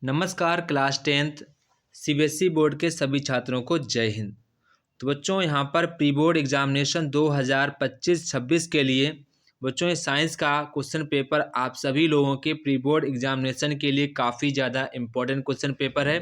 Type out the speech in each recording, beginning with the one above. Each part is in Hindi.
नमस्कार क्लास 10th सीबीएसई बोर्ड के सभी छात्रों को जय हिंद। तो बच्चों यहाँ पर प्री बोर्ड एग्जामिनेशन 2025-26 के लिए बच्चों ये साइंस का क्वेश्चन पेपर आप सभी लोगों के प्री बोर्ड एग्जामिनेशन के लिए काफ़ी ज़्यादा इम्पोर्टेंट क्वेश्चन पेपर है।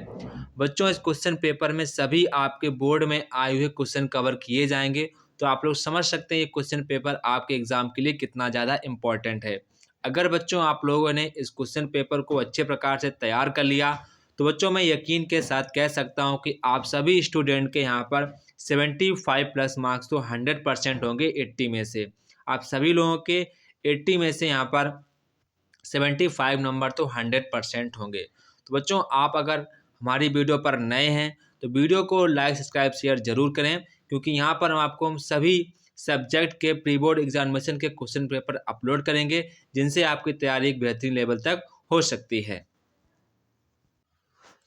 बच्चों इस क्वेश्चन पेपर में सभी आपके बोर्ड में आए हुए क्वेश्चन कवर किए जाएंगे, तो आप लोग समझ सकते हैं ये क्वेश्चन पेपर आपके एग्ज़ाम के लिए कितना ज़्यादा इम्पोर्टेंट है। अगर बच्चों आप लोगों ने इस क्वेश्चन पेपर को अच्छे प्रकार से तैयार कर लिया तो बच्चों मैं यकीन के साथ कह सकता हूं कि आप सभी स्टूडेंट के यहाँ पर 75 प्लस मार्क्स तो 100% होंगे 80 में से। आप सभी लोगों के 80 में से यहाँ पर 75 नंबर तो 100% होंगे। तो बच्चों आप अगर हमारी वीडियो पर नए हैं तो वीडियो को लाइक सब्सक्राइब शेयर जरूर करें, क्योंकि यहाँ पर हम सभी सब्जेक्ट के प्री बोर्ड एग्जामिनेशन के क्वेश्चन पेपर अपलोड करेंगे, जिनसे आपकी तैयारी एक बेहतरीन लेवल तक हो सकती है।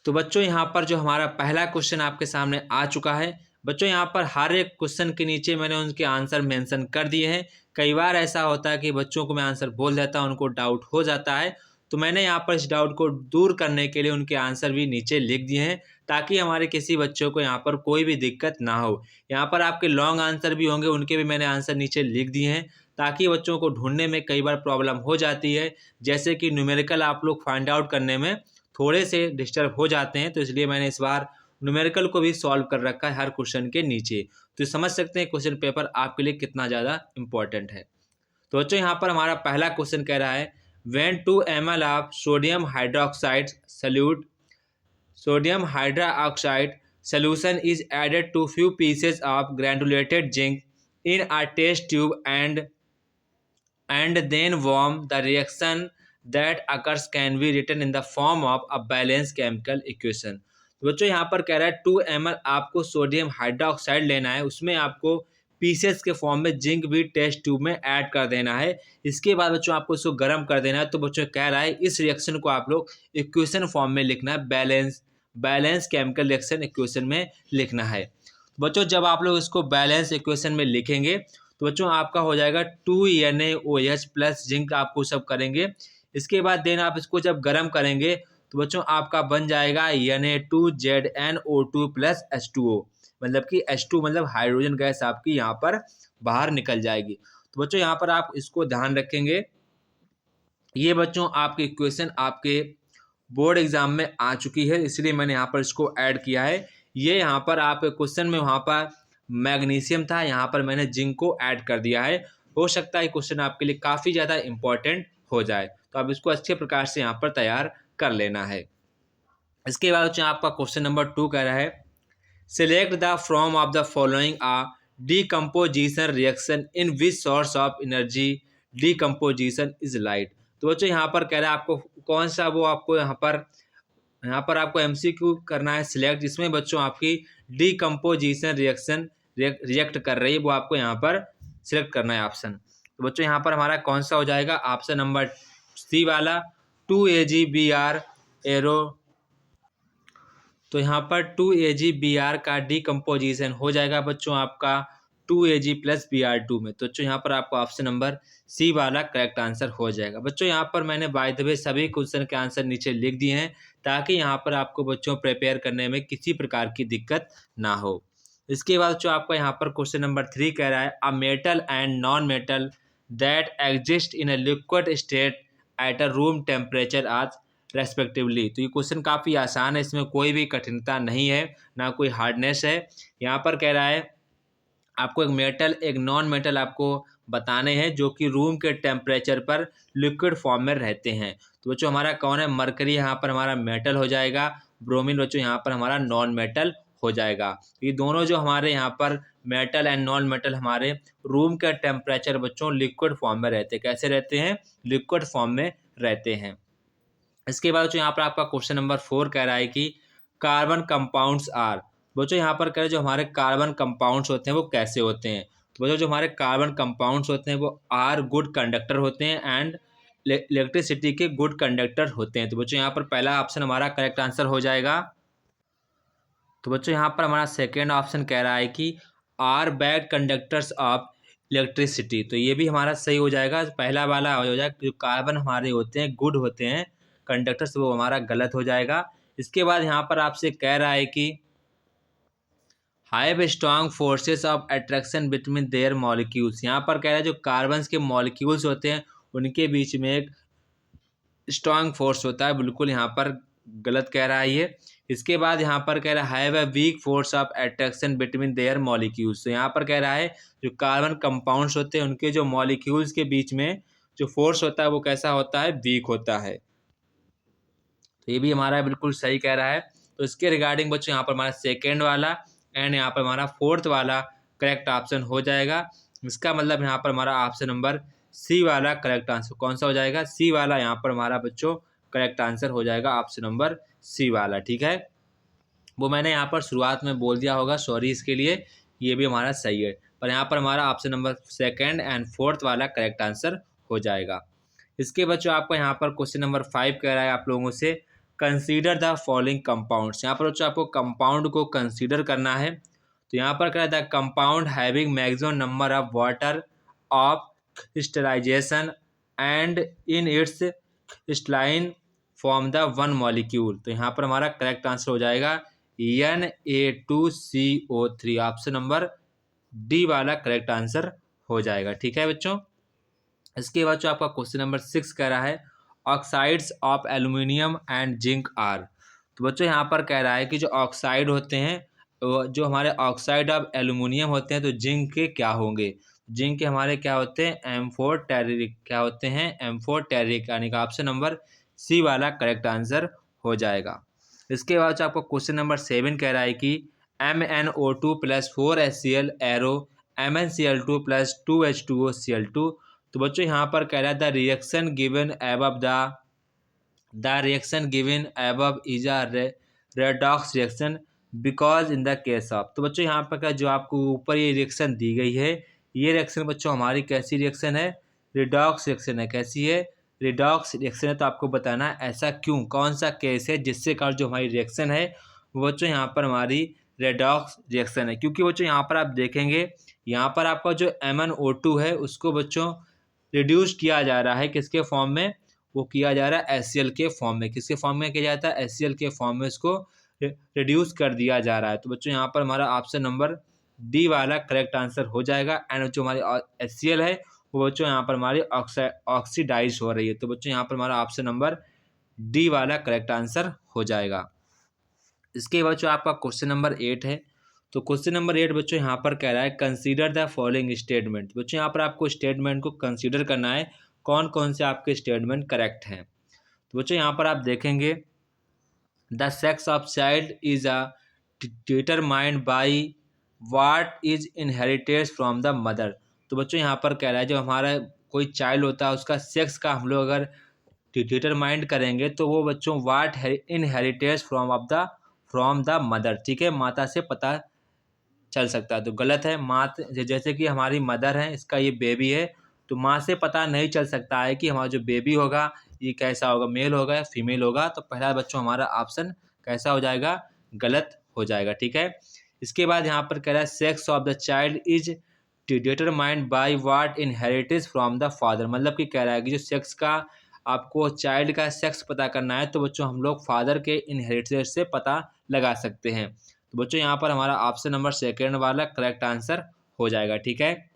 तो बच्चों यहाँ पर जो हमारा पहला क्वेश्चन आपके सामने आ चुका है। बच्चों यहाँ पर हर एक क्वेश्चन के नीचे मैंने उनके आंसर मेंशन कर दिए हैं। कई बार ऐसा होता है कि बच्चों को मैं आंसर बोल देता हूँ, उनको डाउट हो जाता है, तो मैंने यहाँ पर इस डाउट को दूर करने के लिए उनके आंसर भी नीचे लिख दिए हैं, ताकि हमारे किसी बच्चों को यहाँ पर कोई भी दिक्कत ना हो। यहाँ पर आपके लॉन्ग आंसर भी होंगे, उनके भी मैंने आंसर नीचे लिख दिए हैं, ताकि बच्चों को ढूंढने में कई बार प्रॉब्लम हो जाती है। जैसे कि न्यूमेरिकल आप लोग फाइंड आउट करने में थोड़े से डिस्टर्ब हो जाते हैं, तो इसलिए मैंने इस बार न्यूमेरिकल को भी सॉल्व कर रखा है हर क्वेश्चन के नीचे। तो समझ सकते हैं क्वेश्चन पेपर आपके लिए कितना ज़्यादा इंपॉर्टेंट है। तो बच्चों यहाँ पर हमारा पहला क्वेश्चन कह रहा है when 2 ml of sodium hydroxide sodium hydroxide solution is added to few pieces of granulated zinc in a test tube and then warm, the reaction that occurs can be written in the form of a balanced chemical equation। तो बच्चों यहाँ पर कह रहा है 2 ml आपको सोडियम हाइड्रोक्साइड लेना है, उसमें आपको पीसेस के फॉर्म में जिंक भी टेस्ट ट्यूब में ऐड कर देना है। इसके बाद बच्चों आपको इसको गर्म कर देना है। तो बच्चों कह रहा है इस रिएक्शन को आप लोग इक्वेशन फॉर्म में लिखना है, बैलेंस केमिकल रिएक्शन इक्वेशन में लिखना है। तो बच्चों जब आप लोग इसको बैलेंस इक्वेशन में लिखेंगे तो बच्चों आपका हो जाएगा 2NaOH प्लस जिंक आपको सब करेंगे। इसके बाद देन आप इसको जब गर्म करेंगे तो बच्चों आपका बन जाएगा Na2ZnO2 प्लस H2O, मतलब कि H2 मतलब हाइड्रोजन गैस आपकी यहाँ पर बाहर निकल जाएगी। तो बच्चों यहाँ पर आप इसको ध्यान रखेंगे। ये बच्चों आपकी इक्वेशन आपके बोर्ड एग्जाम में आ चुकी है, इसलिए मैंने यहाँ पर इसको ऐड किया है। ये यहाँ पर आप क्वेश्चन में वहाँ पर मैग्नीशियम था, यहाँ पर मैंने जिंक को ऐड कर दिया है। हो सकता है क्वेश्चन आपके लिए काफ़ी ज़्यादा इंपॉर्टेंट हो जाए, तो आप इसको अच्छे प्रकार से यहाँ पर तैयार कर लेना है। इसके बाद आपका क्वेश्चन नंबर 2 कह रहा है select the from of the following a decomposition reaction in which source of energy decomposition is light. तो बच्चों यहाँ पर कह रहा है आपको कौन सा वो आपको यहाँ पर आपको एमसीक्यू करना है सिलेक्ट, जिसमें बच्चों आपकी डीकम्पोजिशन रिएक्शन रिएक्ट कर रही है, वो आपको यहाँ पर सिलेक्ट करना है ऑप्शन। तो बच्चों यहाँ पर हमारा कौन सा हो जाएगा, ऑप्शन नंबर सी वाला 2AgBr एरो। तो यहाँ पर 2AgBr का डीकम्पोजिशन हो जाएगा बच्चों आपका 2Ag प्लस Br2 में। तो बच्चों यहाँ पर आपको ऑप्शन नंबर सी वाला करेक्ट आंसर हो जाएगा। बच्चों यहाँ पर मैंने बाय द वे सभी क्वेश्चन के आंसर नीचे लिख दिए हैं, ताकि यहाँ पर आपको बच्चों प्रिपेयर करने में किसी प्रकार की दिक्कत ना हो। इसके बाद जो आपका यहाँ पर क्वेश्चन नंबर 3 कह रहा है a metal and non metal that exist in a liquid state at a room temperature आज रेस्पेक्टिवली। तो ये क्वेश्चन काफ़ी आसान है, इसमें कोई भी कठिनता नहीं है, ना कोई हार्डनेस है। यहाँ पर कह रहा है आपको एक मेटल एक नॉन मेटल आपको बताने हैं जो कि रूम के टेम्परेचर पर लिक्विड फॉर्म में रहते हैं। तो बच्चों हमारा कौन है, मरकरी यहाँ पर हमारा मेटल हो जाएगा, ब्रोमीन बच्चों यहाँ पर हमारा नॉन मेटल हो जाएगा। ये दोनों जो हमारे यहाँ पर मेटल एंड नॉन मेटल हमारे रूम के टेम्परेचर बच्चों लिक्विड फॉर्म में रहते हैं। कैसे रहते हैं, लिक्विड फॉर्म में रहते हैं। इसके बाद बच्चों यहाँ पर आपका क्वेश्चन नंबर 4 कह रहा है कि कार्बन कंपाउंड्स आर। बच्चों यहाँ पर कह रहे जो हमारे कार्बन कंपाउंड्स होते हैं वो कैसे होते हैं। तो बच्चों जो हमारे कार्बन कंपाउंड्स होते हैं वो आर गुड कंडक्टर होते हैं एंड इलेक्ट्रिसिटी के गुड कंडक्टर होते हैं। तो बच्चों यहाँ पर पहला ऑप्शन हमारा करेक्ट आंसर हो जाएगा। तो बच्चों यहाँ पर हमारा सेकेंड ऑप्शन कह रहा है कि are bad conductors of electricity. तो ये भी हमारा सही हो जाएगा, पहला वाला हो जाएगा। कार्बन हमारे होते हैं गुड होते हैं कंडक्टर्स वो हमारा गलत हो जाएगा। इसके बाद यहाँ पर आपसे कह रहा है कि have strong forces of attraction between their molecules. यहाँ पर कह रहा है जो कार्बन्स के मॉलिक्यूल्स होते हैं उनके बीच में एक स्ट्रॉन्ग फोर्स होता है, बिल्कुल यहाँ पर गलत कह रहा है ये। इसके बाद यहाँ पर कह रहा है have a weak force of attraction between their molecules. तो यहाँ पर कह रहा है जो कार्बन कंपाउंड्स होते हैं उनके जो मॉलिक्यूल्स के बीच में जो फोर्स होता है वो कैसा होता है, वीक होता है। तो ये भी हमारा बिल्कुल सही कह रहा है। तो इसके रिगार्डिंग बच्चों यहाँ पर हमारा सेकेंड वाला एंड यहाँ पर हमारा फोर्थ वाला करेक्ट ऑप्शन हो जाएगा। इसका मतलब यहाँ पर हमारा ऑप्शन नंबर सी वाला करेक्ट आंसर कौन सा हो जाएगा, सी वाला यहाँ पर हमारा बच्चों करेक्ट आंसर हो जाएगा, ऑप्शन नंबर सी वाला। ठीक है, वो मैंने यहाँ पर शुरुआत में बोल दिया होगा, सॉरी इसके लिए। ये भी हमारा सही है, पर यहाँ पर हमारा option number second and fourth वाला करेक्ट आंसर हो जाएगा। इसके बच्चों आपको यहाँ पर क्वेश्चन नंबर 5 कह रहा है आप लोगों से कंसीडर द फॉलोइंग कंपाउंड्स। यहाँ पर बच्चों आपको कंपाउंड को कंसीडर करना है। तो यहाँ पर कह रहा था compound having maximum number of water of crystallization and in its crystalline form the one molecule. तो यहाँ पर हमारा करेक्ट आंसर हो जाएगा Na2CO3, ऑप्शन नंबर डी वाला करेक्ट आंसर हो जाएगा। ठीक है बच्चों, इसके बाद जो आपका क्वेश्चन नंबर 6 कह रहा है oxides of aluminium and zinc are. तो बच्चों यहाँ पर कह रहा है कि जो ऑक्साइड होते हैं जो हमारे ऑक्साइड ऑफ एल्यूमिनियम होते हैं तो जिंक के क्या होंगे, जिंक के हमारे क्या होते हैं, M4 टेरिक, क्या होते हैं, M4 टेरिक, यानी कि ऑप्शन नंबर सी वाला करेक्ट आंसर हो जाएगा। इसके बाद जो आपको क्वेश्चन नंबर 7 कह रहा है कि MnO2 + 4HCl arrow MnCl2 + 2H2OCl2। तो बच्चों यहाँ पर कह रहा है the reaction given above is a redox reaction because in the case of. तो बच्चों यहाँ पर जो आपको ऊपर ये रिएक्शन दी गई है, ये रिएक्शन बच्चों हमारी कैसी रिएक्शन है, रिडॉक्स रिएक्शन है। कैसी है, रिडॉक्स रिएक्शन है। तो आपको बताना है ऐसा क्यों, कौन सा केस है जिससे कारण जो हमारी रिएक्शन है वो बच्चों यहाँ पर हमारी रेडॉक्स रिएक्शन है। क्योंकि बच्चों यहाँ पर आप देखेंगे यहाँ पर आपका जो MnO2 है उसको बच्चों रिड्यूस किया जा रहा है, किसके फॉर्म में, वो किया जा रहा है HCl के फॉर्म में। किसके फॉर्म में किया जाता है, HCl के फॉर्म में इसको रिड्यूस कर दिया जा रहा है। तो बच्चों यहाँ पर हमारा ऑप्शन नंबर डी वाला करेक्ट आंसर हो जाएगा। एंड जो हमारी HCl है वो बच्चों यहाँ पर हमारी ऑक्सीडाइज हो रही है। तो बच्चों यहाँ पर हमारा ऑप्शन नंबर डी वाला करेक्ट आंसर हो जाएगा। इसके बाद जो आपका क्वेश्चन नंबर 8 है, तो क्वेश्चन नंबर 8 बच्चों यहाँ पर कह रहा है कंसीडर द फॉलोइंग स्टेटमेंट। बच्चों यहाँ पर आपको स्टेटमेंट को कंसीडर करना है, कौन कौन से आपके स्टेटमेंट करेक्ट हैं। तो बच्चों यहाँ पर आप देखेंगे the sex of child is a determined by what is inherited from the mother. तो बच्चों यहाँ पर कह रहा है जो हमारा कोई चाइल्ड होता है उसका सेक्स का हम लोग अगर डिटरमाइंड करेंगे तो वो बच्चों वाट इनहेरिटेड फ्रॉम द मदर। ठीक है, माता से पता चल सकता है। तो गलत है, माँ जैसे कि हमारी मदर है, इसका ये बेबी है, तो माँ से पता नहीं चल सकता है कि हमारा जो बेबी होगा ये कैसा होगा, मेल होगा या फीमेल होगा। तो पहला बच्चों हमारा ऑप्शन कैसा हो जाएगा, गलत हो जाएगा। ठीक है, इसके बाद यहाँ पर कह रहा है sex of the child is determined by what inherited from the father. मतलब कि कह रहा है कि जो सेक्स का आपको चाइल्ड का सेक्स पता करना है तो बच्चों हम लोग फादर के इनहेरिटेंस से पता लगा सकते हैं। तो बच्चों यहाँ पर हमारा ऑप्शन नंबर सेकेंड वाला करेक्ट आंसर हो जाएगा। ठीक है,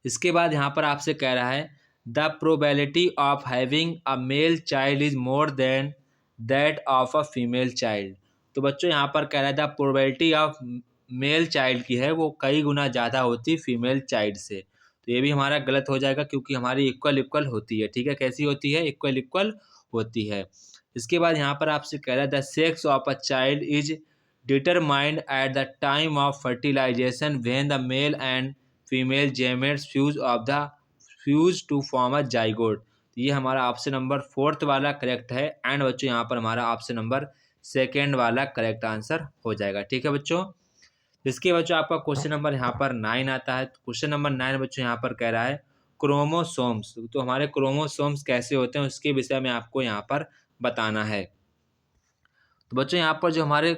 इसके बाद यहाँ पर आपसे कह रहा है the probability of having a male child is more than that of a female child. तो बच्चों यहाँ पर कह रहा है the probability of male child की है वो कई गुना ज़्यादा होती फीमेल चाइल्ड से। तो ये भी हमारा गलत हो जाएगा क्योंकि हमारी इक्वल होती है। ठीक है, कैसी होती है, इक्वल होती है। इसके बाद यहाँ पर आपसे कह रहा है the sex of a child is determined at the time of fertilization when the male and female gametes fuse to form a zygote. ये हमारा ऑप्शन नंबर फोर्थ वाला करेक्ट है। एंड बच्चों यहाँ पर हमारा ऑप्शन नंबर सेकेंड वाला करेक्ट आंसर हो जाएगा। ठीक है बच्चों, इसके बच्चों आपका क्वेश्चन नंबर यहाँ पर 9 आता है। क्वेश्चन नंबर 9 बच्चों यहाँ पर कह रहा है क्रोमोसोम्स। तो हमारे क्रोमोसोम्स कैसे होते हैं उसके विषय में आपको यहाँ पर बताना है। तो बच्चों यहाँ पर जो हमारे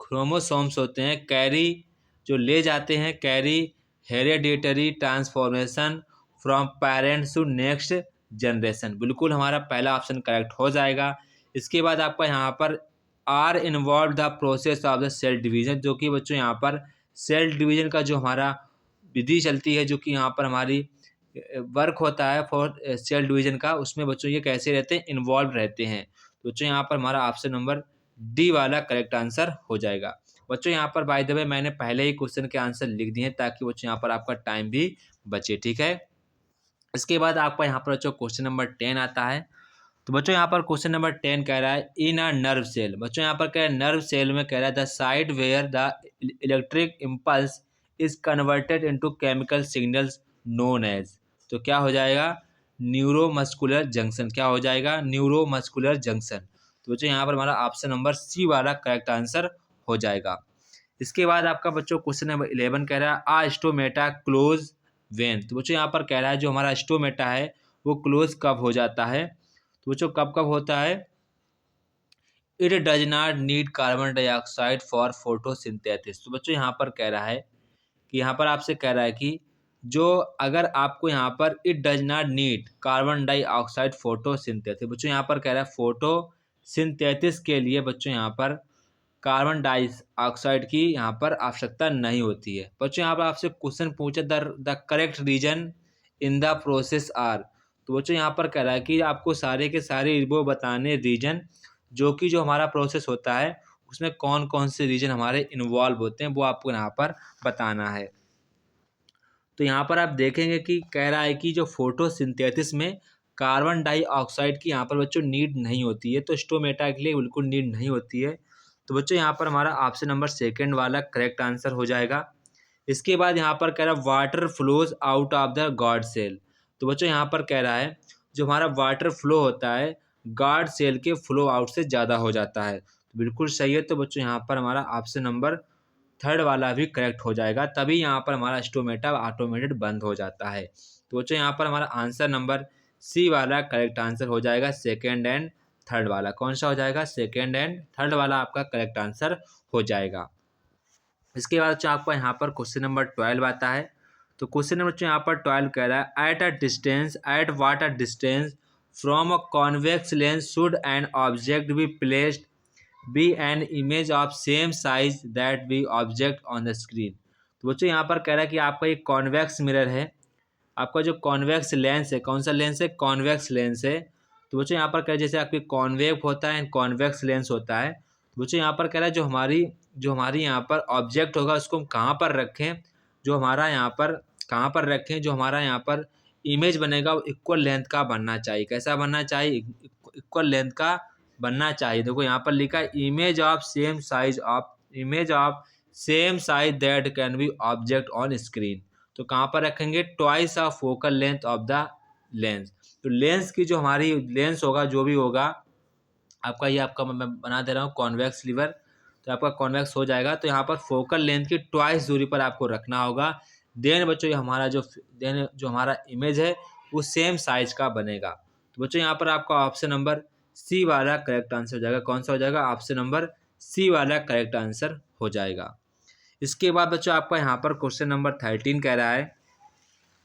क्रोमोसोम्स होते हैं कैरी जो ले जाते हैं, carry hereditary transformation from parents to next generation. बिल्कुल हमारा पहला ऑप्शन करेक्ट हो जाएगा। इसके बाद आपका यहाँ पर are involve the process of the cell division, जो कि बच्चों यहाँ पर सेल डिवीजन का जो हमारा विधि चलती है, जो कि यहाँ पर हमारी वर्क होता है फॉर सेल डिवीजन का, उसमें बच्चों ये कैसे रहते हैं, इन्वॉल्व रहते हैं। तो बच्चों यहाँ पर हमारा ऑप्शन नंबर डी वाला करेक्ट आंसर हो जाएगा। बच्चों यहाँ पर बाय द वे मैंने पहले ही क्वेश्चन के आंसर लिख दिए हैं, ताकि बच्चों यहाँ पर आपका टाइम भी बचे, ठीक है। इसके बाद आपका यहाँ पर बच्चों क्वेश्चन नंबर 10 आता है। तो बच्चों यहाँ पर क्वेश्चन नंबर 10 कह रहा है इन अ नर्व सेल। बच्चों यहाँ पर कह रहा है नर्व सेल में कह रहा है the site where the electric impulse is converted into chemical signals known as. तो क्या हो जाएगा, न्यूरोमस्कुलर जंक्शन। क्या हो जाएगा, न्यूरोमस्कुलर जंक्शन। तो बच्चों यहाँ पर हमारा ऑप्शन नंबर सी वाला करेक्ट आंसर हो जाएगा। इसके बाद आपका बच्चों क्वेश्चन नंबर 11 कह रहा है आ स्टोमेटा क्लोज वेन। तो बच्चों यहाँ पर कह रहा है जो हमारा स्टोमेटा है वो क्लोज कब हो जाता है। तो बच्चों कब कब होता है, it does not need carbon dioxide for photosynthesis. तो बच्चों यहाँ पर कह रहा है कि यहाँ पर आपसे कह रहा है कि जो अगर आपको यहाँ पर it does not need carbon dioxide photosynthesis, बच्चों यहाँ पर कह रहा है फोटोसिंथेसिस के लिए बच्चों यहाँ पर कार्बन डाइऑक्साइड की यहाँ पर आवश्यकता नहीं होती है। बच्चों यहाँ पर आपसे क्वेश्चन पूछे the correct reason in the process are. तो बच्चों यहाँ पर कह रहा है कि आपको सारे के सारे वो बताने रीजन, जो कि जो हमारा प्रोसेस होता है उसमें कौन कौन से रीजन हमारे इन्वॉल्व होते हैं, वो आपको यहाँ पर बताना है। तो यहाँ पर आप देखेंगे कि कह रहा है कि जो फोटोसिंथेसिस में कार्बन डाइऑक्साइड की यहाँ पर बच्चों नीड नहीं होती है, तो स्टोमेटा के लिए बिल्कुल नीड नहीं होती है। तो बच्चों यहाँ पर हमारा ऑप्शन नंबर सेकंड वाला करेक्ट आंसर हो जाएगा। इसके बाद यहाँ पर कह रहा है water flows out of the guard cell. तो बच्चों यहाँ पर कह रहा है जो हमारा वाटर फ्लो होता है गॉड सेल के फ्लो आउट से ज़्यादा हो जाता है। तो बिल्कुल सही है। तो बच्चों यहाँ पर हमारा ऑप्शन नंबर थर्ड वाला भी करेक्ट हो जाएगा, तभी यहाँ पर हमारा स्टोमेटा ऑटोमेटेड बंद हो जाता है। तो बच्चों यहाँ पर हमारा आंसर नंबर सी वाला करेक्ट आंसर हो जाएगा, सेकेंड एंड थर्ड वाला। कौन सा हो जाएगा, सेकेंड एंड थर्ड वाला आपका करेक्ट आंसर हो जाएगा। इसके बाद बच्चों आपका यहाँ पर क्वेश्चन नंबर 12 आता है। तो क्वेश्चन नंबर बच्चों यहाँ पर 12 कह रहा है at what a distance from a convex lens should an object be placed be an image of same size that be object on the screen. तो बच्चों यहाँ पर कह रहा है कि आपका एक कॉन्वेक्स मिरर है, आपका जो कॉन्वेक्स लेंस है, कौन सा लेंस है, कॉन्वेक्स लेंस है। तो बच्चों यहाँ पर कह रहा है जैसे आपकी कॉन्वेव होता है, कॉन्वेक्स लेंस होता है। तो बच्चों यहाँ पर कह रहा है जो हमारी यहाँ पर ऑब्जेक्ट होगा उसको हम कहाँ पर रखें, जो हमारा यहाँ पर कहाँ पर रखें, जो हमारा यहाँ पर इमेज बनेगा वो इक्वल लेंथ का बनना चाहिए। कैसा बनना चाहिए, इक्वल लेंथ का बनना चाहिए। देखो यहाँ पर लिखा है image of same size that can be object on screen. तो कहाँ पर रखेंगे, twice of focal length of the lens. तो लेंस की जो हमारी लेंस होगा, जो भी होगा आपका, ये आपका मैं बना दे रहा हूँ कॉन्वेक्स लीवर, तो आपका कॉन्वेक्स हो जाएगा। तो यहाँ पर फोकल लेंथ की ट्वाइस दूरी पर आपको रखना होगा। देन बच्चों ये हमारा जो हमारा इमेज है वो सेम साइज का बनेगा। तो बच्चों यहाँ पर आपका ऑप्शन नंबर सी वाला करेक्ट आंसर हो जाएगा। कौन सा हो जाएगा, ऑप्शन नंबर सी वाला करेक्ट आंसर हो जाएगा। इसके बाद बच्चों आपका यहाँ पर क्वेश्चन नंबर 13 कह रहा है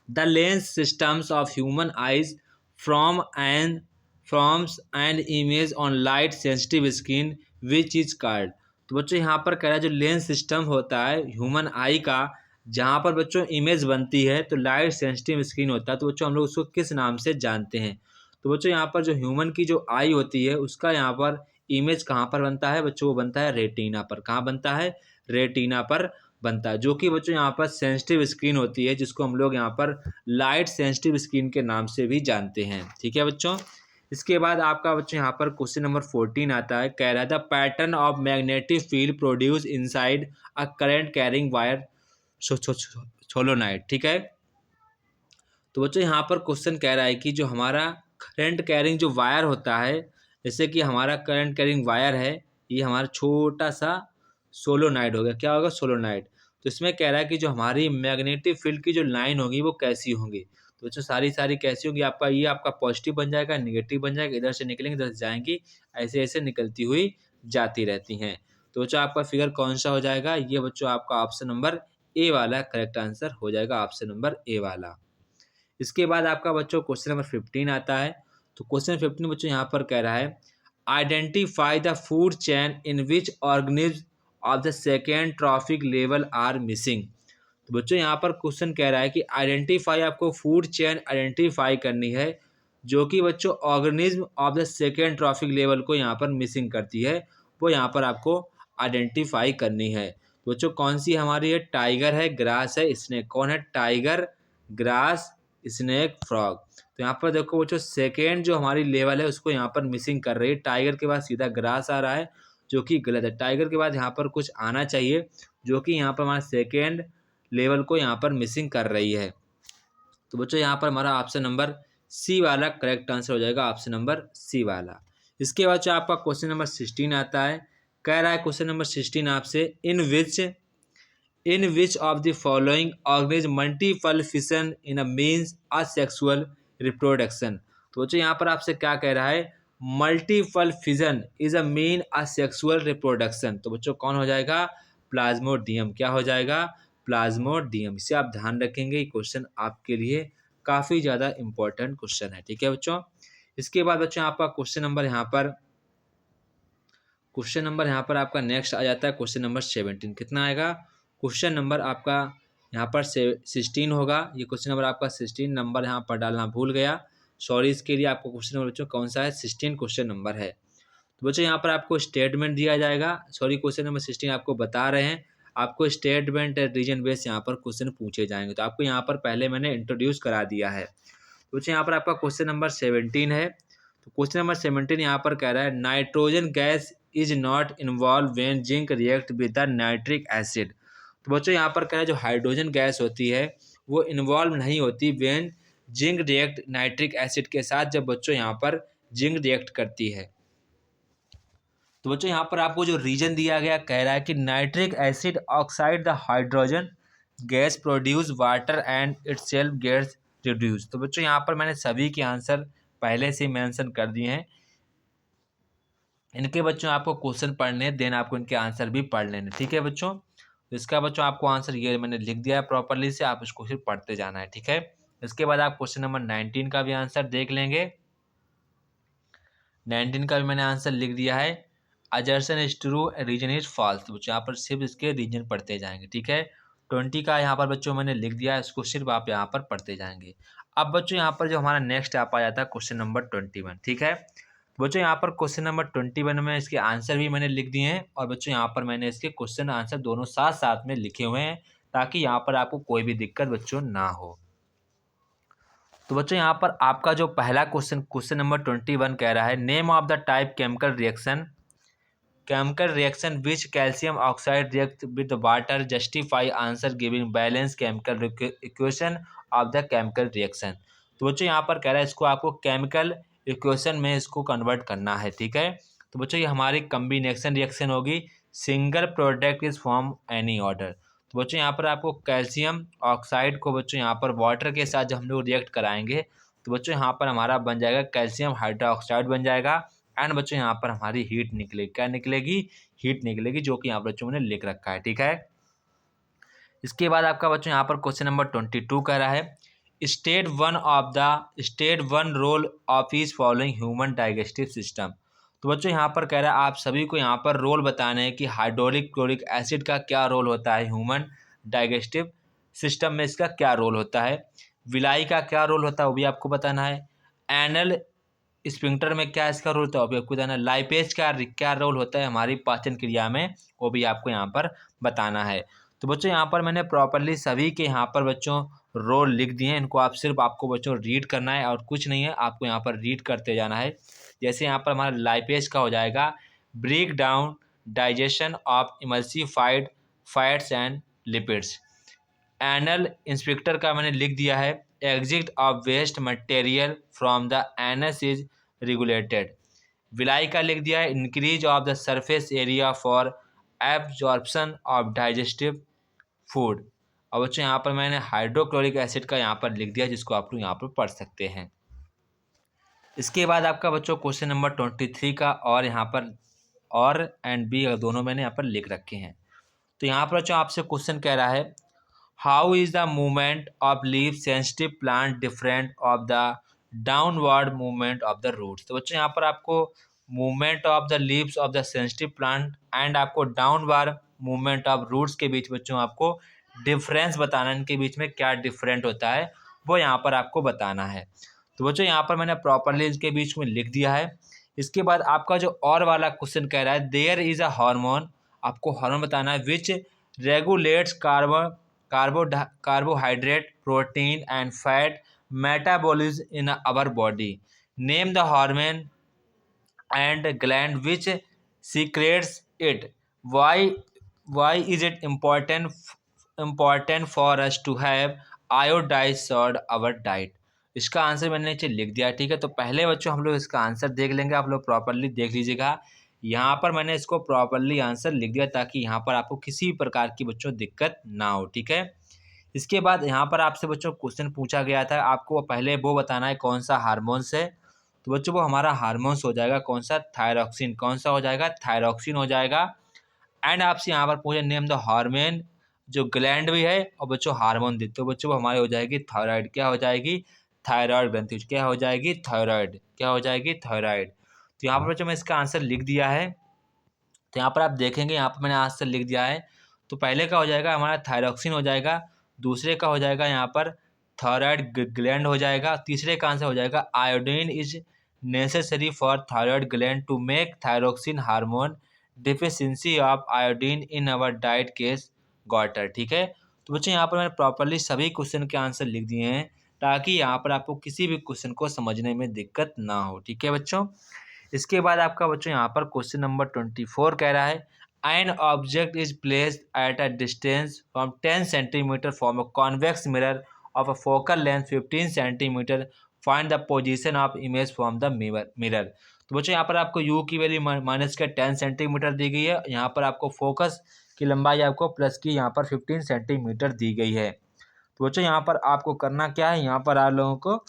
the lens systems of human eyes firms an image on light sensitive skin which is called. तो बच्चों यहाँ पर कह रहा है जो लेंस सिस्टम होता है ह्यूमन आई का, जहाँ पर बच्चों इमेज बनती है तो लाइट सेंसिटिव स्किन होता है, तो बच्चों हम लोग उसको किस नाम से जानते हैं। तो बच्चों यहाँ पर जो ह्यूमन की जो आई होती है उसका यहाँ पर इमेज कहाँ पर बनता है बच्चों, वो बनता है रेटिना पर। कहाँ बनता है, रेटिना पर बनता है, जो कि बच्चों यहाँ पर सेंसिटिव स्क्रीन होती है, जिसको हम लोग यहाँ पर लाइट सेंसिटिव स्क्रीन के नाम से भी जानते हैं। ठीक है बच्चों। इसके बाद आपका बच्चों यहाँ पर क्वेश्चन नंबर 14 आता है, कह रहा था pattern of magnetic field produce inside a current carrying wire solenoid. ठीक है। तो बच्चों यहाँ पर क्वेश्चन कह रहा है कि जो हमारा करंट कैरिंग जो वायर होता है, जैसे कि हमारा करंट कैरिंग वायर है, ये हमारा छोटा सा सोलोनाइड होगा। क्या होगा, सोलोनाइड। तो इसमें कह रहा है कि जो हमारी मैग्नेटिक फील्ड की जो लाइन होगी वो कैसी होंगी। तो बच्चों सारी कैसी होगी, आपका ये आपका पॉजिटिव बन जाएगा, नेगेटिव बन जाएगा, इधर से निकलेंगे इधर से जाएंगी, ऐसे ऐसे निकलती हुई जाती रहती हैं। तो बच्चों आपका फिगर कौन सा हो जाएगा, ये बच्चों आपका ऑप्शन नंबर ए वाला करेक्ट आंसर हो जाएगा, ऑप्शन नंबर ए वाला। इसके बाद आपका बच्चों क्वेश्चन नंबर 15 आता है। तो क्वेश्चन 15 बच्चों यहाँ पर कह रहा है identify the food chain in which organism of the second trophic level are missing. तो बच्चों यहाँ पर क्वेश्चन कह रहा है कि आइडेंटिफाई, आपको फूड चेन आइडेंटिफाई करनी है जो कि बच्चों organism of the second trophic level को यहाँ पर मिसिंग करती है, वो यहाँ पर आपको आइडेंटिफाई करनी है। तो बच्चों कौन सी हमारी है? टाइगर है, ग्रास है, स्नेक। कौन है? Tiger, grass, snake, frog. तो यहाँ पर देखो बच्चों सेकेंड जो हमारी लेवल है उसको यहाँ पर मिसिंग कर रही है। टाइगर के बाद सीधा ग्रास आ रहा है जो कि गलत है। टाइगर के बाद यहाँ पर कुछ आना चाहिए जो कि यहाँ पर हमारा सेकेंड लेवल को यहाँ पर मिसिंग कर रही है। तो बच्चों यहाँ पर हमारा ऑप्शन नंबर सी वाला करेक्ट आंसर हो जाएगा, ऑप्शन नंबर सी वाला। इसके बाद जो आपका क्वेश्चन नंबर 16 आता है, कह रहा है क्वेश्चन नंबर 16 आपसे in which of the following organism multiple fission in a means asexual reproduction. तो बच्चों यहाँ पर आपसे क्या कह रहा है? Multiple fission is a mean asexual reproduction. तो बच्चों कौन हो जाएगा? प्लाज्मोडियम। क्या हो जाएगा? प्लाज्मोडियम। इसे आप ध्यान रखेंगे, ये क्वेश्चन आपके लिए काफ़ी ज़्यादा इंपॉर्टेंट क्वेश्चन है। ठीक है बच्चों। इसके बाद बच्चों आपका क्वेश्चन नंबर यहाँ पर आपका नेक्स्ट आ जाता है क्वेश्चन नंबर 17। कितना आएगा? क्वेश्चन नंबर आपका यहाँ पर 16 होगा। ये क्वेश्चन नंबर आपका 16 नंबर यहाँ पर डालना भूल गया, सॉरी। इसके लिए आपको क्वेश्चन नंबर बच्चों कौन सा है? 16 क्वेश्चन नंबर है। तो बच्चों यहाँ पर आपको स्टेटमेंट दिया जाएगा, सॉरी क्वेश्चन नंबर 16 आपको बता रहे हैं, आपको स्टेटमेंट रीजन बेस यहाँ पर क्वेश्चन पूछे जाएंगे। तो आपको यहाँ पर पहले मैंने इंट्रोड्यूस करा दिया है। तो बच्चों यहाँ पर आपका क्वेश्चन नंबर 17 है। तो क्वेश्चन नंबर 17 यहाँ पर कह रहा है nitrogen gas is not involve when zinc react with the nitric acid. तो बच्चों यहाँ पर कह रहा है जो हाइड्रोजन गैस होती है वो इन्वॉल्व नहीं होती when zinc react nitric acid के साथ, जब बच्चों यहाँ पर जिंक रिएक्ट करती है। तो बच्चों यहाँ पर आपको जो रीजन दिया गया कह रहा है कि nitric acid oxide the hydrogen gas produce water and itself gets reduce. तो बच्चों यहाँ पर मैंने सभी के आंसर पहले से मेंशन कर दिए हैं। इनके बच्चों आपको क्वेश्चन पढ़ने देन आपको इनके आंसर भी पढ़ लेने। ठीक है बच्चों। तो इसका बच्चों आपको आंसर ये मैंने लिख दिया है प्रॉपरली से, आप इसको फिर पढ़ते जाना है। ठीक है। इसके बाद आप क्वेश्चन नंबर 19 का भी आंसर देख लेंगे। 19 का भी मैंने आंसर लिख दिया है। Assertion is true, reason is false. तो बच्चों यहाँ पर सिर्फ इसके रीजन पढ़ते जाएंगे। ठीक है। 20 का यहाँ पर बच्चों मैंने लिख दिया है, इसको सिर्फ आप यहाँ पर पढ़ते जाएंगे। अब बच्चों यहाँ पर जो हमारा नेक्स्ट आप आ जाता है क्वेश्चन नंबर 21। ठीक है। बच्चों यहाँ पर क्वेश्चन नंबर 21 में इसके आंसर भी मैंने लिख दिए हैं और बच्चों यहाँ पर मैंने इसके क्वेश्चन आंसर दोनों साथ साथ में लिखे हुए हैं ताकि यहाँ पर आपको कोई भी दिक्कत बच्चों ना हो। तो बच्चों यहाँ पर आपका जो पहला क्वेश्चन नंबर 21 कह रहा है name of the type chemical reaction which calcium oxide react with water justify answer giving balance chemical equation of the chemical reaction. तो बच्चों यहाँ पर कह रहा है इसको आपको केमिकल इक्वेशन में इसको कन्वर्ट करना है। ठीक है। तो बच्चों ये हमारी कम्बिनेशन रिएक्शन होगी, single product is form any order. तो बच्चों यहाँ पर आपको कैल्शियम ऑक्साइड को बच्चों यहाँ पर वाटर के साथ जब हम लोग रिएक्ट कराएंगे तो बच्चों यहाँ पर हमारा बन जाएगा कैल्शियम हाइड्रोक्साइड बन जाएगा। एंड बच्चों यहाँ पर हमारी हीट निकलेगी। क्या निकलेगी? हीट निकलेगी, जो कि यहाँ पर बच्चों ने लिख रखा है। ठीक है। इसके बाद आपका बच्चों यहाँ पर क्वेश्चन नंबर 22 कह रहा है state one role of is following human digestive system. तो बच्चों यहाँ पर कह रहा है आप सभी को यहाँ पर रोल बताना है कि हाइड्रोलिक क्लोरिक एसिड का क्या रोल होता है, ह्यूमन डाइजेस्टिव सिस्टम में इसका क्या रोल होता है, विलाई का क्या रोल होता है वो भी आपको बताना है, एनल स्फिंक्टर में क्या इसका रोल होता है वो भी आपको बताना है, लाइपेज का क्या रोल होता है हमारी पाचन क्रिया में वो भी आपको यहाँ पर बताना है। तो बच्चों यहाँ पर मैंने प्रॉपरली सभी के यहाँ पर बच्चों रोल लिख दिए हैं, इनको आपको बच्चों रीड करना है और कुछ नहीं है, आपको यहाँ पर रीड करते जाना है। जैसे यहाँ पर हमारा लाइपेज का हो जाएगा break down digestion of emulsified fats and lipids. Anal sphincter का मैंने लिख दिया है exit of waste material from the anus is regulated. Villi का लिख दिया है increase of the surface area for absorption of digestive food. और बच्चों यहाँ पर मैंने हाइड्रोक्लोरिक एसिड का यहाँ पर लिख दिया जिसको आप लोग यहाँ पर पढ़ सकते हैं। इसके बाद आपका बच्चों क्वेश्चन नंबर 23 का और यहाँ पर और एंड बी दोनों मैंने यहाँ पर लिख रखे हैं। तो यहाँ पर बच्चों आपसे क्वेश्चन कह रहा है how is the movement of leave sensitive plant different of the downward movement of the roots. तो बच्चों यहाँ पर आपको movement of the leaves of the sensitive plant and आपको डाउनवर्ड मूवमेंट ऑफ रूट्स के बीच बच्चों आपको डिफरेंस बताना है, इनके बीच में क्या डिफरेंट होता है वो यहाँ पर आपको बताना है। तो बच्चों यहाँ पर मैंने प्रॉपरली इसके बीच में लिख दिया है। इसके बाद आपका जो और वाला क्वेश्चन कह रहा है देयर इज अ हार्मोन, आपको हार्मोन बताना है which regulates carbohydrate, protein and fat metabolism in our body. Name the hormone and gland which secretes it. Why is it important for us to have iodized salt our diet? इसका आंसर मैंने नीचे लिख दिया, ठीक है। तो पहले बच्चों हम लोग इसका आंसर देख लेंगे, आप लोग प्रॉपरली देख लीजिएगा। यहाँ पर मैंने इसको प्रॉपरली आंसर लिख दिया ताकि यहाँ पर आपको किसी भी प्रकार की बच्चों दिक्कत ना हो, ठीक है। इसके बाद यहाँ पर आपसे बच्चों क्वेश्चन पूछा गया था, आपको पहले वो बताना है कौन सा हार्मोन्स है। तो बच्चों वो हमारा हार्मोन्स हो जाएगा कौन सा, थायरॉक्सिन। कौन सा हो जाएगा, थायरॉक्सिन हो जाएगा। एंड आपसे यहाँ पर पूछे नेम द हार्मोन, जो ग्लैंड भी है और बच्चों हार्मोन दी, तो बच्चों वो हमारी हो जाएगी थायराइड। क्या हो जाएगी, थायराइड ग्रंथि। क्या हो जाएगी, थायराइड। क्या हो जाएगी, थायराइड। तो यहाँ पर बच्चों मैं इसका आंसर लिख दिया है। तो यहाँ पर आप देखेंगे यहाँ पर मैंने आंसर लिख दिया है। तो पहले का हो जाएगा हमारा थायरॉक्सिन हो जाएगा, दूसरे का हो जाएगा यहाँ पर थायराइड ग्लैंड हो जाएगा, तीसरे का आंसर हो जाएगा iodine is necessary for thyroid gland to make thyroxine hormone, deficiency of iodine in our diet case goitre, ठीक है। तो बच्चों यहाँ पर मैंने प्रॉपरली सभी क्वेश्चन के आंसर लिख दिए हैं ताकि यहाँ पर आपको किसी भी क्वेश्चन को समझने में दिक्कत ना हो, ठीक है बच्चों। इसके बाद आपका बच्चों यहाँ पर क्वेश्चन नंबर 24 कह रहा है an object is placed at a distance from 10 centimetre from a convex mirror of a focal length 15 centimetre, find the position of image from the mirror. तो बच्चों यहाँ पर आपको यू की वैल्यू माइनस के 10 सेंटीमीटर दी गई है, यहाँ पर आपको फोकस की लंबाई आपको प्लस की यहाँ पर 15 सेंटीमीटर दी गई है। तो बच्चों यहाँ पर आपको करना क्या है, यहाँ पर आप लोगों को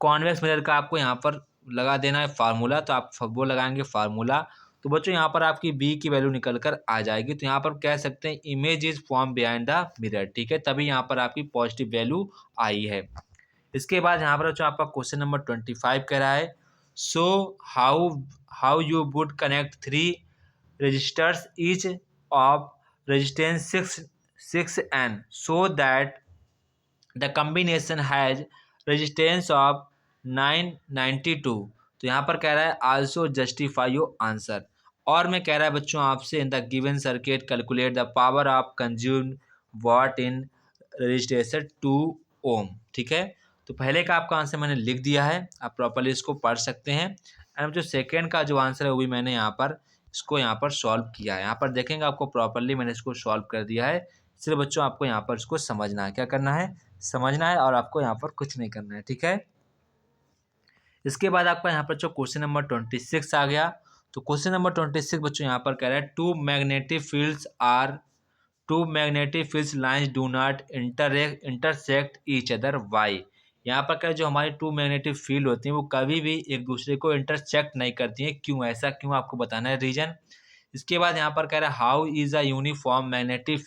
कॉन्वेक्स मिरर का आपको यहाँ पर लगा देना है फार्मूला। तो आप वो लगाएंगे फार्मूला, तो बच्चों यहाँ पर आपकी बी की वैल्यू निकल कर आ जाएगी। तो यहाँ पर कह सकते हैं image is form behind the mirror, ठीक है, तभी यहाँ पर आपकी पॉजिटिव वैल्यू आई है। इसके बाद यहाँ पर बच्चों आपका क्वेश्चन नंबर 25 कह रहा है so how you would connect 3 resistors each of resistance 6n so that the combination has resistance of 992। तो यहाँ पर कह रहा है आल्सो जस्टिफाई योर आंसर। और मैं कह रहा है बच्चों आपसे in the given circuit calculate the power of consumed watt in registration 2 ohm, ठीक है। तो पहले का आपका आंसर मैंने लिख दिया है, आप प्रॉपरली इसको पढ़ सकते हैं। एंड जो सेकेंड का जो आंसर है वो भी मैंने यहाँ पर इसको यहाँ पर सॉल्व किया है। यहाँ पर देखेंगे आपको प्रॉपरली मैंने इसको सॉल्व कर दिया है। सिर्फ बच्चों आपको यहाँ पर इसको समझना है, क्या करना है, समझना है, और आपको यहाँ पर कुछ नहीं करना है, ठीक है। इसके बाद आपका यहाँ पर जो क्वेश्चन नंबर 26 आ गया। तो क्वेश्चन नंबर 26 बच्चों यहाँ पर कह रहा है two magnetic fields lines do not intersect each other why. यहाँ पर क्या जो हमारी टू मैग्नेटिक फील्ड होती हैं वो कभी भी एक दूसरे को इंटरसेक्ट नहीं करती हैं, क्यों, ऐसा क्यों, आपको बताना है रीजन। इसके बाद यहाँ पर कह रहा है how is uniform magnetic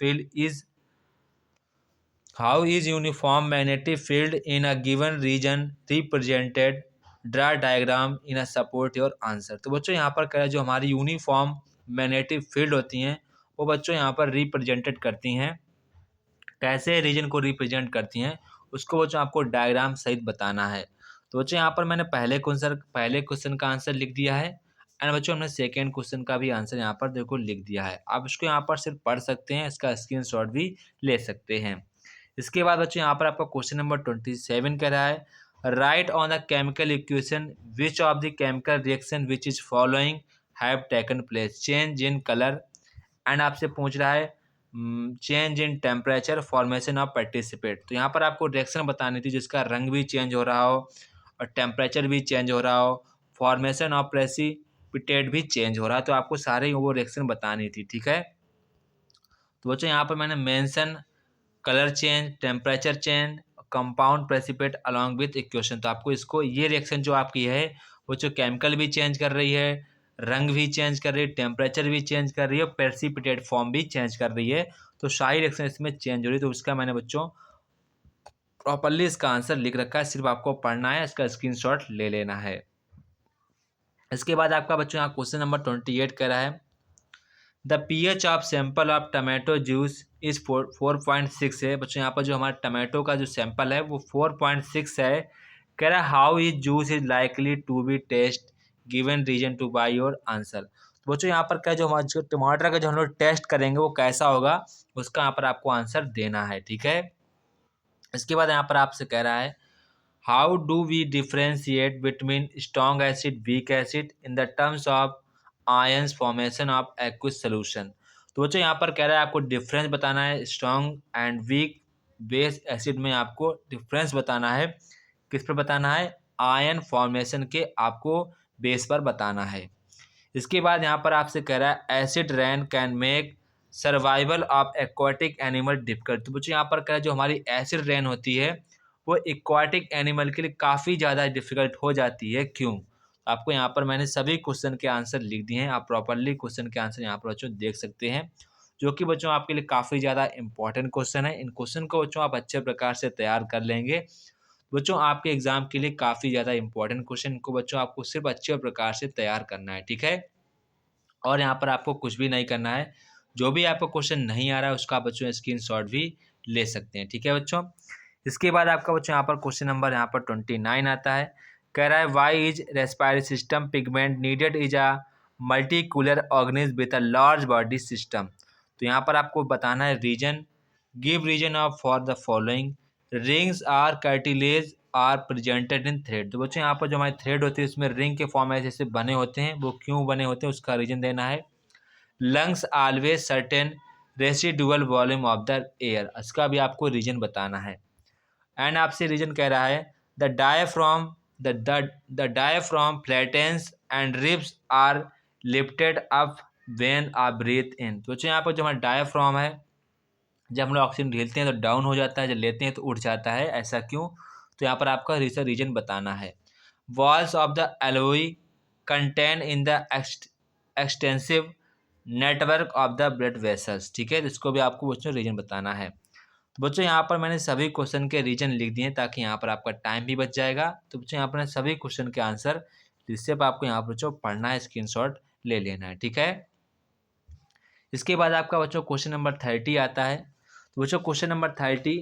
field in a given region represented, draw diagram in a support your answer. तो बच्चों यहाँ पर कह रहा है जो हमारी यूनिफॉर्म मैग्नेटिक फील्ड होती हैं वो बच्चों यहाँ पर रिप्रेजेंटेड करती हैं, कैसे रीजन को रिप्रेजेंट करती हैं उसको बच्चों आपको डायग्राम सहित बताना है। तो बच्चों यहाँ पर मैंने पहले क्वेश्चन का आंसर लिख दिया है एंड बच्चों हमने सेकेंड क्वेश्चन का भी आंसर यहाँ पर देखो लिख दिया है। आप इसको यहाँ पर सिर्फ पढ़ सकते हैं, इसका स्क्रीनशॉट भी ले सकते हैं। इसके बाद बच्चों यहाँ पर आपका क्वेश्चन नंबर 27 कह रहा है right on the chemical equation which of the chemical reaction which is following have taken place, change in colour, and आपसे पूछ रहा है change in temperature, formation of participate. तो यहाँ पर आपको रिएक्शन बतानी थी जिसका रंग भी चेंज हो रहा हो और टेम्परेचर भी चेंज हो रहा हो, फॉर्मेशन ऑफ प्रेसिपिटेट भी चेंज हो रहा है, तो आपको सारे वो रिएक्शन बतानी थी, ठीक है। तो बच्चों यहाँ पर मैंने mention colour change, temperature change, compound precipitate along with equation. तो आपको इसको ये रिएक्शन जो आपकी है वो जो केमिकल भी चेंज कर रही है, रंग भी चेंज कर रही है, टेम्परेचर भी चेंज कर रही है, प्रेसिपिटेट फॉर्म भी चेंज कर रही है। तो सारी रिएक्शन इसमें चेंज हो रही है। तो उसका मैंने बच्चों प्रॉपरली इसका आंसर लिख रखा है, सिर्फ आपको पढ़ना है, इसका स्क्रीनशॉट ले लेना है। इसके बाद आपका बच्चों यहाँ क्वेश्चन नंबर 28 कह रहा है the pH of sample of tomato juice is 4.6 है। बच्चों यहाँ पर जो हमारा टमाटो का जो सैंपल है वो 4.6 है। कह रहा है how is juice is likely to be test given region to by your answer. तो बच्चों यहाँ पर क्या जो हमारा जो टमाटर का जो हम लोग टेस्ट करेंगे वो कैसा होगा, उसका यहाँ पर आपको आंसर देना है। ठीक है, इसके बाद यहाँ पर आपसे कह रहा है how do we differentiate between strong acid weak acid in the terms of ions formation of aqueous solution. तो बच्चों यहाँ पर कह रहा है आपको डिफरेंस बताना है strong and weak base acid में, आपको डिफरेंस बताना है। किस पर बताना है? आयन फॉर्मेशन के आपको बेस पर बताना है। इसके बाद यहाँ पर आपसे कह रहा है acid rain can make survival of aquatic animal difficult. तो बच्चों यहाँ पर कह रहा है जो हमारी एसिड रेन होती है वो एक्वाटिक एनिमल के लिए काफ़ी ज़्यादा डिफिकल्ट हो जाती है। क्यों? आपको यहाँ पर मैंने सभी क्वेश्चन के आंसर लिख दिए हैं, आप प्रॉपरली क्वेश्चन के आंसर यहाँ पर बच्चों देख सकते हैं, जो कि बच्चों आपके लिए काफ़ी ज़्यादा इंपॉर्टेंट क्वेश्चन है। इन क्वेश्चन को बच्चों आप अच्छे प्रकार से तैयार कर लेंगे, बच्चों आपके एग्जाम के लिए काफ़ी ज़्यादा इंपॉर्टेंट क्वेश्चन, इनको बच्चों आपको सिर्फ अच्छे प्रकार से तैयार करना है। ठीक है, और यहाँ पर आपको कुछ भी नहीं करना है, जो भी आपको क्वेश्चन नहीं आ रहा है उसका आप बच्चों स्क्रीनशॉट भी ले सकते हैं। ठीक है बच्चों, इसके बाद आपका बच्चों यहाँ पर क्वेश्चन नंबर यहाँ पर 29 आता है। कह रहा है why is respiratory system pigment needed is a multicellular organism with a large body system. तो यहाँ पर आपको बताना है reason, give reason of for the following, rings are cartilage are presented in thread. तो बच्चों यहाँ पर जो हमारे थ्रेड होते हैं उसमें रिंग के फॉर्म में जैसे बने होते हैं, वो क्यों बने होते हैं उसका रीजन देना है। Lungs always certain residual volume of the air, इसका भी आपको रीजन बताना है। एंड आपसे रीजन कह रहा है the diaphragm the diaphragm flattens and ribs are lifted up when a breathe in. तो बच्चों यहाँ पर जो हमारा डायफ्रॉम है, जब हम लोग ऑक्सीजन ढीलते हैं तो डाउन हो जाता है, जब लेते हैं तो उठ जाता है, ऐसा क्यों? तो यहाँ पर आपका रीजन बताना है। Walls of the alloy contain in the extensive network of the blood vessels. ठीक है, इसको भी आपको बच्चों रीजन बताना है। तो बच्चों यहाँ पर मैंने सभी क्वेश्चन के रीजन लिख दिए ताकि यहाँ पर आपका टाइम भी बच जाएगा। तो बच्चों यहाँ पर मैंने सभी क्वेश्चन के आंसर, जिससे आपको यहाँ पर बच्चों पढ़ना है, स्क्रीनशॉट ले लेना है। ठीक है, इसके बाद आपका बच्चों क्वेश्चन नंबर 30 आता है। तो बच्चों क्वेश्चन नंबर 30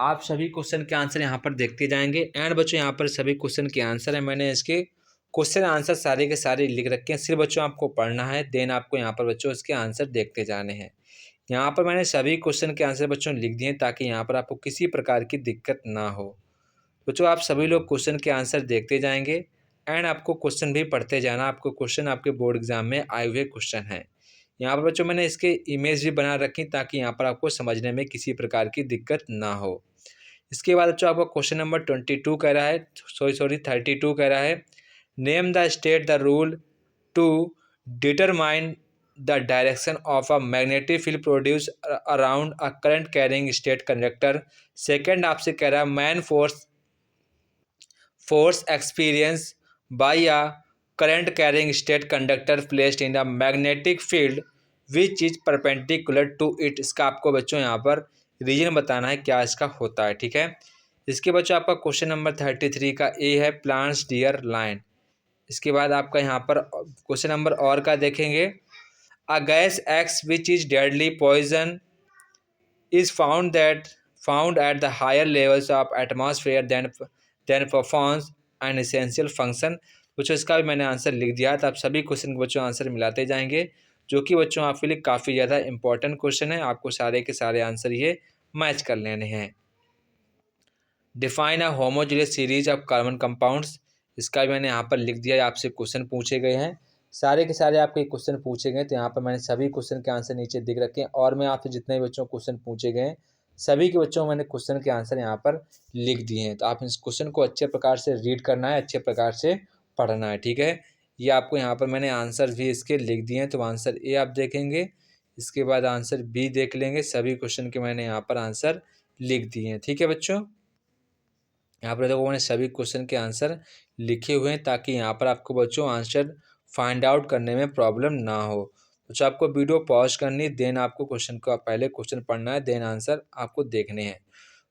आप सभी क्वेश्चन के आंसर यहाँ पर देखते जाएंगे। एंड बच्चों यहाँ पर सभी क्वेश्चन के आंसर है, मैंने इसके क्वेश्चन आंसर सारे के सारे लिख रखे हैं, सिर्फ बच्चों आपको पढ़ना है, देन आपको यहाँ पर बच्चों इसके आंसर देखते जाने हैं। यहाँ पर मैंने सभी क्वेश्चन के आंसर बच्चों लिख दिए ताकि यहाँ पर आपको किसी प्रकार की दिक्कत ना हो। बच्चों आप सभी लोग क्वेश्चन के आंसर देखते जाएंगे एंड आपको क्वेश्चन भी पढ़ते जाना। आपको क्वेश्चन आपके बोर्ड एग्जाम में आए हुए क्वेश्चन हैं। यहाँ पर बच्चों मैंने इसके इमेज भी बना रखी ताकि यहाँ पर आपको समझने में किसी प्रकार की दिक्कत ना हो। इसके बाद बच्चों आपको क्वेश्चन नंबर 22 कह रहा है, सॉरी 32 कह रहा है name the state the rule to determine the direction of a magnetic field produce around a current carrying state conductor. Second आपसे कह रहा है man force experienced by a current carrying state conductor placed in a magnetic field which is perpendicular to it। इसका आपको बच्चों यहाँ पर रीजन बताना है क्या इसका होता है। ठीक है, इसके बच्चों आपका क्वेश्चन नंबर 33 का ए है प्लांट्स डियर लाइन। इसके बाद आपका यहाँ पर क्वेश्चन नंबर और का देखेंगे a gas X which is deadly poison is found at the higher levels of atmosphere then performs an essential function। बच्चों इसका भी मैंने आंसर लिख दिया, तो आप सभी क्वेश्चन के बच्चों आंसर मिलाते जाएंगे, जो कि बच्चों आपके लिए काफ़ी ज़्यादा इंपॉर्टेंट क्वेश्चन है, आपको सारे के सारे आंसर ये मैच कर लेने हैं। Define a homogeneous series of carbon compounds, इसका भी मैंने यहाँ पर लिख दिया, आपसे क्वेश्चन पूछे गए हैं, सारे के सारे आपके क्वेश्चन पूछे गए, तो यहाँ पर मैंने सभी क्वेश्चन के आंसर नीचे दिख रखे हैं, और मैं आपसे जितने भी बच्चों क्वेश्चन पूछे गए हैं सभी के बच्चों को मैंने क्वेश्चन के आंसर यहाँ पर लिख दिए हैं। तो आप इस क्वेश्चन को अच्छे प्रकार से रीड करना है, अच्छे प्रकार से पढ़ना है। ठीक है, ये आपको यहाँ पर मैंने आंसर भी इसके लिख दिए हैं, तो आंसर ए आप देखेंगे, इसके बाद आंसर बी देख लेंगे, सभी क्वेश्चन के मैंने यहाँ पर आंसर लिख दिए हैं। ठीक है बच्चों, यहाँ पर देखो मैंने सभी क्वेश्चन के आंसर लिखे हुए हैं ताकि यहाँ पर आपको बच्चों आंसर फाइंड आउट करने में प्रॉब्लम ना हो। तो आपको वीडियो पॉज करनी, देन आपको क्वेश्चन का पहले क्वेश्चन पढ़ना है, देन आंसर आपको देखने हैं।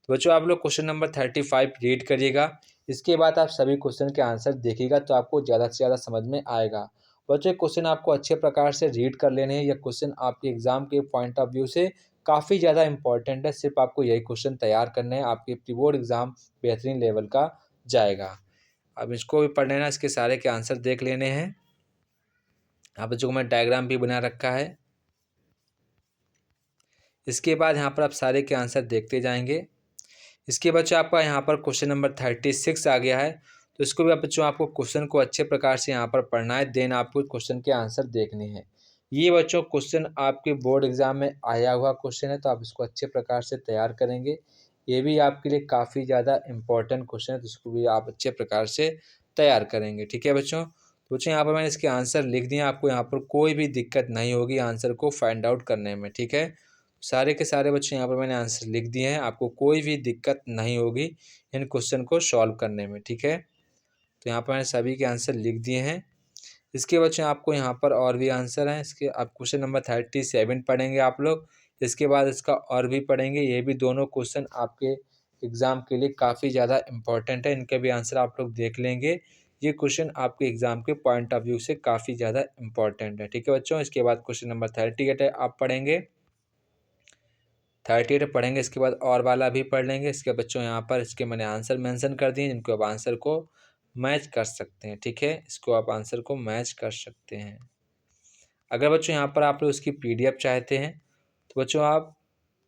तो बच्चों आप लोग क्वेश्चन नंबर 35 रीड करिएगा, इसके बाद आप सभी क्वेश्चन के आंसर देखिएगा तो आपको ज़्यादा से ज़्यादा समझ में आएगा। बच्चों क्वेश्चन आपको अच्छे प्रकार से रीड कर लेने हैं, यह क्वेश्चन आपके एग्जाम के पॉइंट ऑफ व्यू से काफ़ी ज़्यादा इंपॉर्टेंट है। सिर्फ आपको यही क्वेश्चन तैयार करने हैं, आपके प्री बोर्ड एग्जाम बेहतरीन लेवल का जाएगा। अब इसको भी पढ़ लेना, इसके सारे के आंसर देख लेने हैं। यहाँ बच्चों को मैं डायग्राम भी बना रखा है। इसके बाद यहाँ पर आप सारे के आंसर देखते जाएंगे। इसके बच्चों आपका यहाँ पर क्वेश्चन नंबर 36 आ गया है, तो इसको भी बच्चों आपको क्वेश्चन को अच्छे प्रकार से यहाँ पर पढ़ना है, देन आपको क्वेश्चन के आंसर देखने हैं। ये बच्चों क्वेश्चन आपके बोर्ड एग्जाम में आया हुआ क्वेश्चन है, तो आप इसको अच्छे प्रकार से तैयार करेंगे। ये भी आपके लिए काफ़ी ज़्यादा इंपॉर्टेंट क्वेश्चन है, तो इसको भी आप अच्छे प्रकार से तैयार करेंगे। ठीक है बच्चों, तो बच्चों यहाँ पर मैंने इसके आंसर लिख दिए, आपको यहाँ पर कोई भी दिक्कत नहीं होगी आंसर को फाइंड आउट करने में। ठीक है, सारे के सारे बच्चों यहाँ पर मैंने आंसर लिख दिए हैं, आपको कोई भी दिक्कत नहीं होगी इन क्वेश्चन को सॉल्व करने में। ठीक है, तो यहाँ पर मैंने सभी के आंसर लिख दिए हैं। इसके बच्चों आपको यहाँ पर और भी आंसर हैं, इसके आप क्वेश्चन नंबर 37 पढ़ेंगे आप लोग, इसके बाद इसका और भी पढ़ेंगे। ये भी दोनों क्वेश्चन आपके एग्ज़ाम के लिए काफ़ी ज़्यादा इंपॉर्टेंट है, इनके भी आंसर आप लोग देख लेंगे। ये क्वेश्चन आपके एग्ज़ाम के पॉइंट ऑफ व्यू से काफ़ी ज़्यादा इंपॉर्टेंट है। ठीक है बच्चों, इसके बाद क्वेश्चन नंबर 38 है आप पढ़ेंगे, 38 पढ़ेंगे, इसके बाद और वाला भी पढ़ लेंगे। इसके बच्चों यहाँ पर इसके मैंने आंसर मेंशन कर दिए, जिनको आप आंसर को मैच कर सकते हैं। ठीक है, इसको आप आंसर को मैच कर सकते हैं। अगर बच्चों यहाँ पर आप लोग इसकी PDF चाहते हैं तो बच्चों आप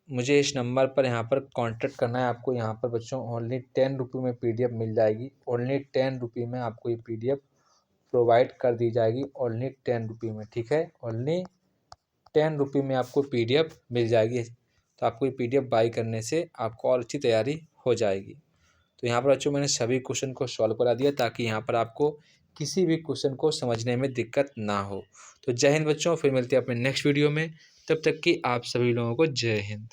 मुझे इस नंबर पर यहाँ पर कांटेक्ट करना है। आपको यहाँ पर बच्चों ओनली 10 रुपये में PDF मिल जाएगी, ओनली 10 रुपये में आपको ये PDF प्रोवाइड कर दी जाएगी, ओनली 10 रुपये में। ठीक है, ओनली 10 रुपये में आपको PDF मिल जाएगी, तो आपको ये PDF बाई करने से आपको और अच्छी तैयारी हो जाएगी। तो यहाँ पर बच्चों मैंने सभी क्वेश्चन को सॉल्व करा दिया, ताकि यहाँ पर आपको किसी भी क्वेश्चन को समझने में दिक्कत ना हो। तो जय हिंद बच्चों, फिर मिलते हैं अपने नेक्स्ट वीडियो में, तब तक कि आप सभी लोगों को जय हिंद।